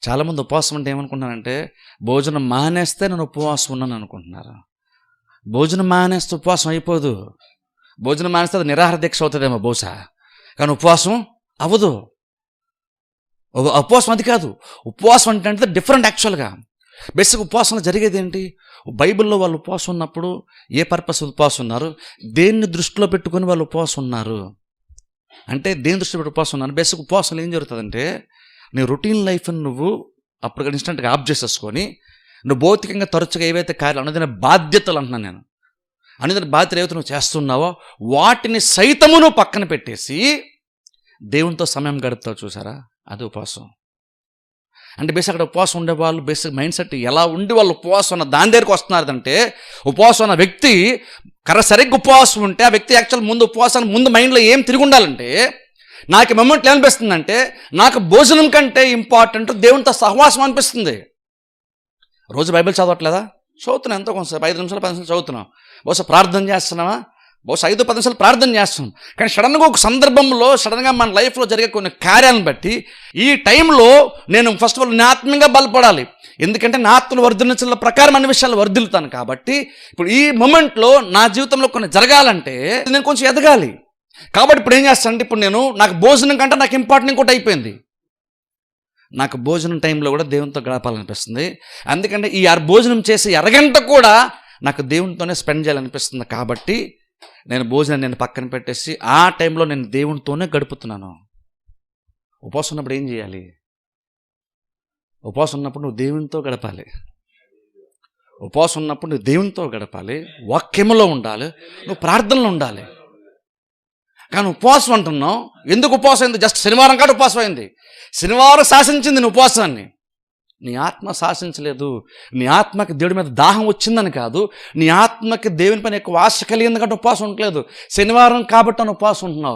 చాలామంది ఉపవాసం అంటే ఏమనుకుంటున్నారంటే భోజనం మానేస్తే నేను ఉపవాసం ఉన్నాను అనుకుంటున్నారు. భోజనం మానేస్తే ఉపవాసం అయిపోదు. భోజనం మానేస్తే అది నిరాహార దీక్ష అవుతుందేమో బహుశా, కానీ ఉపవాసం అవ్వదు. ఉపవాసం అది కాదు. ఉపవాసం అంటే డిఫరెంట్. యాక్చువల్గా బేసిక్ ఉపవాసంలో జరిగేది ఏంటి? బైబిల్లో వాళ్ళు ఉపవాసం ఉన్నప్పుడు ఏ పర్పస్ ఉపవాసం ఉన్నారు, దేన్ని దృష్టిలో పెట్టుకొని వాళ్ళు ఉపవాసం ఉన్నారు అంటే దేని దృష్టిలో పెట్టి ఉపవాసం ఉన్నారు. బేసిక్ ఉపవాసంలో ఏం జరుగుతుందంటే నీ రొటీన్ లైఫ్ని నువ్వు అప్పుడు ఇన్స్టెంట్గా ఆఫ్ చేసేసుకొని నువ్వు భౌతికంగా తరచుగా ఏవైతే కార్యాలు అనుదిన బాధ్యతలు అంటున్నాను నేను, అనుదిన బాధ్యతలు ఏవైతే నువ్వు చేస్తున్నావో వాటిని సైతము నువ్వు పక్కన పెట్టేసి దేవునితో సమయం గడుపుతావు. చూసారా, అది ఉపవాసం అంటే. బేసిక్ అక్కడ ఉపవాసం ఉండేవాళ్ళు బేసిక్ మైండ్ సెట్ ఎలా ఉండి వాళ్ళు ఉపవాసం ఉన్న దాని దగ్గరికి వస్తున్నారంటే, ఉపవాసం ఉన్న వ్యక్తి సరిగ్గా ఉపవాసం ఉంటే ఆ వ్యక్తి యాక్చువల్ ముందు ఉపవాసానికి ముందు మైండ్లో ఏం తిరిగి ఉండాలంటే, నాకు మొమెంట్లో ఏమనిపిస్తుందంటే నాకు భోజనం కంటే ఇంపార్టెంట్ దేవునితో సహవాసం అనిపిస్తుంది. రోజు బైబిల్ చదవట్లేదా? చదువుతున్నాం, ఎంతో కొంతసేపు 5 నిమిషాలు 10 నిమిషాలు చదువుతున్నాం. బహుశా ప్రార్థన చేస్తున్నావా? బహుశా 5-10 నిమిషాలు ప్రార్థన చేస్తున్నాం. కానీ సడన్గా ఒక సందర్భంలో సడన్గా మన లైఫ్లో జరిగే కొన్ని కార్యాలను బట్టి ఈ టైంలో నేను ఫస్ట్ ఆఫ్ ఆల్ నా ఆత్మీయంగా బలపడాలి. ఎందుకంటే నా ఆత్మలు వర్ధిల్లించిన ప్రకారం అన్ని విషయాలు వర్ధిల్లుతాను. కాబట్టి ఇప్పుడు ఈ మూమెంట్లో నా జీవితంలో కొన్ని జరగాలంటే నేను కొంచెం ఎదగాలి. కాబట్టి ఇప్పుడు ఏం చేస్తానంటే, ఇప్పుడు నాకు భోజనం కంటే నాకు ఇంపార్టెంట్ ఇంకోటి అయిపోయింది. నాకు భోజనం టైంలో కూడా దేవునితో గడపాలనిపిస్తుంది. ఎందుకంటే ఈ భోజనం చేసే అరగంట కూడా నాకు దేవునితోనే స్పెండ్ చేయాలనిపిస్తుంది. కాబట్టి నేను భోజనం పక్కన పెట్టేసి ఆ టైంలో నేను దేవునితోనే గడుపుతున్నాను. ఉపవాసం ఉన్నప్పుడు ఏం చేయాలి? ఉపవాసం ఉన్నప్పుడు నువ్వు దేవునితో గడపాలి. ఉపవాసం ఉన్నప్పుడు నువ్వు దేవునితో గడపాలి, వాక్యములో ఉండాలి, నువ్వు ప్రార్థనలో ఉండాలి. కానీ ఉపవాసం అంటున్నావు. ఎందుకు ఉపవాసం అయింది? జస్ట్ శనివారం కాదు ఉపవాసం అయింది. శనివారం శాసించింది నీ ఉపవాసాన్ని, నీ ఆత్మ శాసించలేదు. నీ ఆత్మకి దేవుడి మీద దాహం వచ్చిందని కాదు, నీ ఆత్మకి దేవుని పైన ఎక్కువ ఆశ కలిగింది కాబట్టి ఉపవాసం ఉండలేదు. శనివారం కాబట్టి ఉపవాసం ఉంటున్నావు.